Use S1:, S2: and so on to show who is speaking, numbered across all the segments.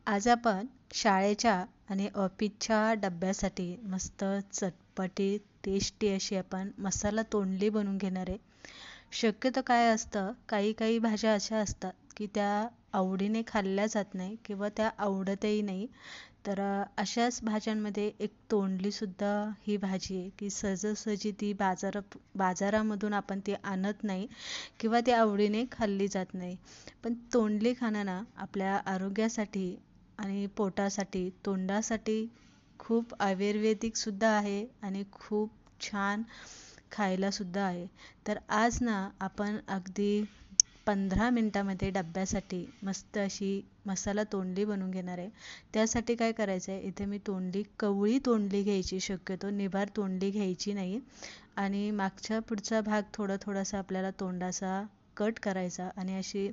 S1: आज आपण शाळेच्या आणि ऑफिसच्या डब्यासाठी मस्त चटपटीत टेस्टी अशी आपण मसाला तोंडली बनवून घेणार आहे. शक्यतो काय असतं, काही काही भाज्या अशा असतात की त्या आवडीने खाल्ल्या जात नाही किंवा त्या आवडतही नाही. तर अशाच भाज्यांमध्ये एक तोंडलीसुद्धा ही भाजी आहे की सहजासहजी ती बाजारामधून आपण ती आणत नाही किंवा ती आवडीने खाल्ली जात नाही. पण तोंडली खाणं ना आपल्या आरोग्यासाठी आणि पोटासाठी, तोंडासाठी खूप आयुर्वेदिकसुद्धा आहे आणि खूप छान खायलासुद्धा आहे. तर आज ना आपण अगदी 15 मिनटामध्ये डब्यासाठी मस्त अशी मसाला तोंडली बनवून घेणार आहे. त्यासाठी काय करायचं आहे, इथे मी कवळी तोंडली घ्यायची, शक्यतो निभार तोंडली घ्यायची नाही. आणि मागचा पुढचा भाग थोडासा आपल्याला तोंडाचा कट करायचा आणि अशी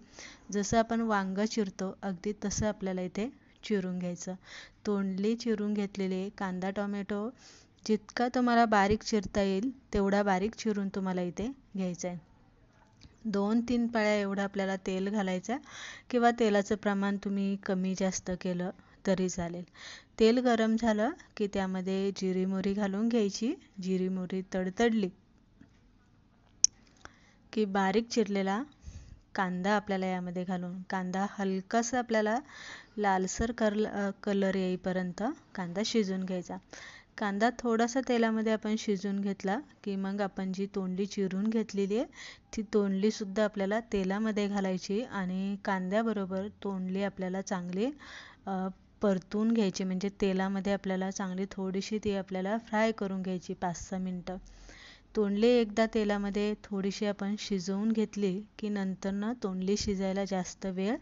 S1: जसं आपण वांगं चिरतो अगदी तसं आपल्याला इथे चिरून घ्यायचं. तोंडली चिरून घेतलेली, कांदा टोमॅटो जितका तुम्हाला बारीक चिरता येईल तेवढा बारीक चिरून तुम्हाला इथे घ्यायचा आहे. 2-3 पळ्या एवढं आपल्याला तेल घालायचं किंवा तेलाचं प्रमाण तुम्ही कमी जास्त केलं तरी चालेल. तेल गरम झालं की त्यामध्ये जिरी मोहरी घालून घ्यायची. जिरी मोहरी तडतडली की बारीक चिरलेला कांदा आपल्याला यामध्ये घालून, कांदा हलकासा आपल्याला लालसर कलर येईपर्यंत कांदा शिजवून घ्यायचा. कांदा थोडासा तेलामध्ये आपण शिजवून घेतला की मग आपण जी तोंडली चिरून घेतलेली आहे ती तोंडलीसुद्धा आपल्याला तेलामध्ये घालायची आणि कांद्याबरोबर तोंडली आपल्याला चांगली परतून घ्यायची. म्हणजे तेलामध्ये आपल्याला चांगली थोडीशी ती आपल्याला फ्राय करून घ्यायची 5-6 मिनटं. तोंडली एकदा तेलामध्ये थोडीशी आपण शिजवून घेतली की नंतर तोंडली शिजायला जास्त वेळ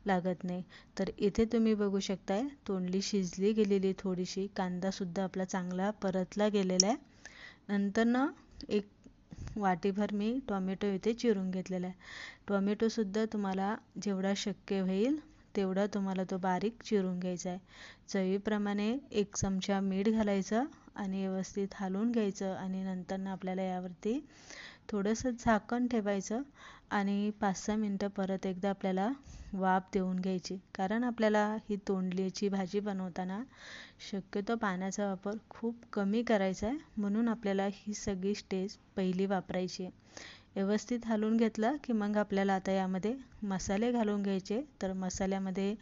S1: लागत नाही. तर इथे तुम्ही बघू शकताय तोंडली शिजली गेलेली, थोडीशी कांदासुद्धा आपला चांगला परतला गेलेला आहे. नंतर एक वाटीभर मी टोमॅटो इथे चिरून घेतलेला आहे. टोमॅटोसुद्धा तुम्हाला जेवढा शक्य होईल तेवढा तुम्हाला तो बारीक चिरून घ्यायचा आहे. चवीप्रमाणे 1 चमचा मीठ घालायचं आणि व्यवस्थित हलवून घ्यायचं आणि नंतर आपल्याला यावरती थोडंसं झाकण ठेवायचं आणि 5-6 मिनटं परत एकदा आपल्याला वाफ देऊन घ्यायची. कारण आपल्याला ही तोंडलीची भाजी बनवताना शक्यतो पाण्याचा वापर खूप कमी करायचा आहे, म्हणून आपल्याला ही सगळी स्टेज पहिली वापरायची आहे. व्यवस्थित हलवून घेतलं की मग आपल्याला आता यामध्ये मसाले घालून घ्यायचे. तर मसाल्यामध्ये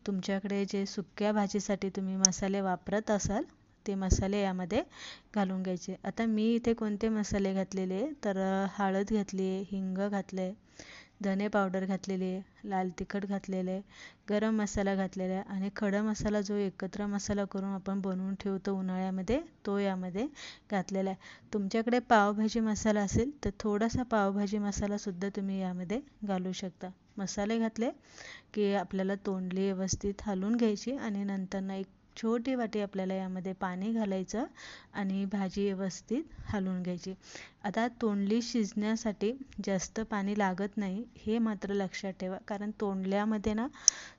S1: तुमच्याकडे जे सुक्या भाजीसाठी तुम्ही मसाले वापरत असाल ते मसाले यामध्ये घालून घ्यायचे. आता मी इथे कोणते मसाले घातलेले, तर हळद घातली आहे, हिंग घातलं आहे, धने पावडर घातलेली आहे, लाल तिखट घातलेलं आहे, गरम मसाला घातलेला आहे आणि खडा मसाला जो एकत्र मसाला करून आपण बनवून ठेवतो उन्हाळ्यामध्ये तो यामध्ये घातलेला आहे. तुमच्याकडे पावभाजी मसाला असेल तर थोडासा पावभाजी मसालासुद्धा तुम्ही यामध्ये घालू शकता. मसाले घातले की आपल्याला तोंडली व्यवस्थित हलवून घ्यायची आणि नंतर एक छोटी वाटी आपल्याला यामध्ये पाणी घालायचं आणि भाजी व्यवस्थित हलवून घ्यायची. आता तोंडली शिजण्यासाठी जास्त पाणी लागत नाही, हे मात्र लक्षात ठेवा. कारण तोंडल्यामध्ये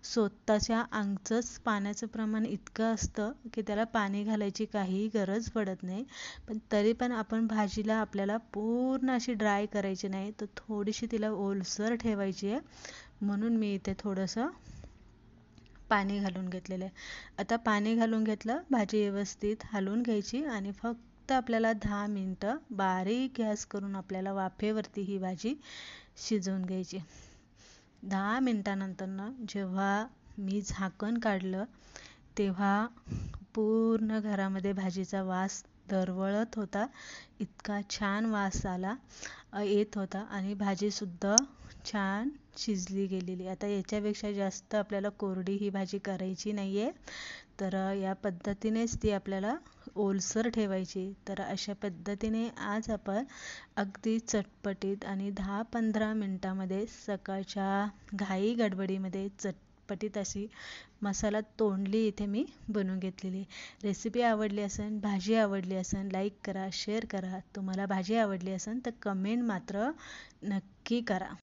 S1: स्वतःच्या अंगचंच पाण्याचं प्रमाण इतकं असतं की त्याला पाणी घालायची काहीही गरज पडत नाही. पण तरी पण आपण भाजीला आपल्याला पूर्ण अशी ड्राय करायची नाही, तर थोडीशी तिला ओलसर ठेवायची आहे, म्हणून मी इथे थोडंसं पाणी घालून घेतलेलं आहे. आता पाणी घालून घेतलं, भाजी व्यवस्थित हलवून घ्यायची आणि फक्त आपल्याला 10 मिनटं बारीक गॅस करून आपल्याला वाफेवरती ही भाजी शिजवून घ्यायची. 10 मिनटानंतर जेव्हा मी झाकण काढलं तेव्हा पूर्ण घरामध्ये भाजीचा वास दरवळत होता. इतका छान वास येत होता आणि भाजीसुद्धा छान शिजली गेलेली. आता याच्यापेक्षा जास्त आपल्याला कोरडी ही भाजी करायची नाही आहे, तर या पद्धतीनेच ती आपल्याला ओलसर ठेवायची. तर अशा पद्धतीने आज आपण अगदी चटपटीत आणि 10-15 मिनटामध्ये सकाळच्या घाई गडबडीमध्ये चटपटीत अशी मसाला तोंडली इथे मी बनवून घेतलेली. रेसिपी आवडली असेल, भाजी आवडली असेल, लाईक करा, शेअर करा. तुम्हाला भाजी आवडली असेल तर कमेंट मात्र नक्की करा.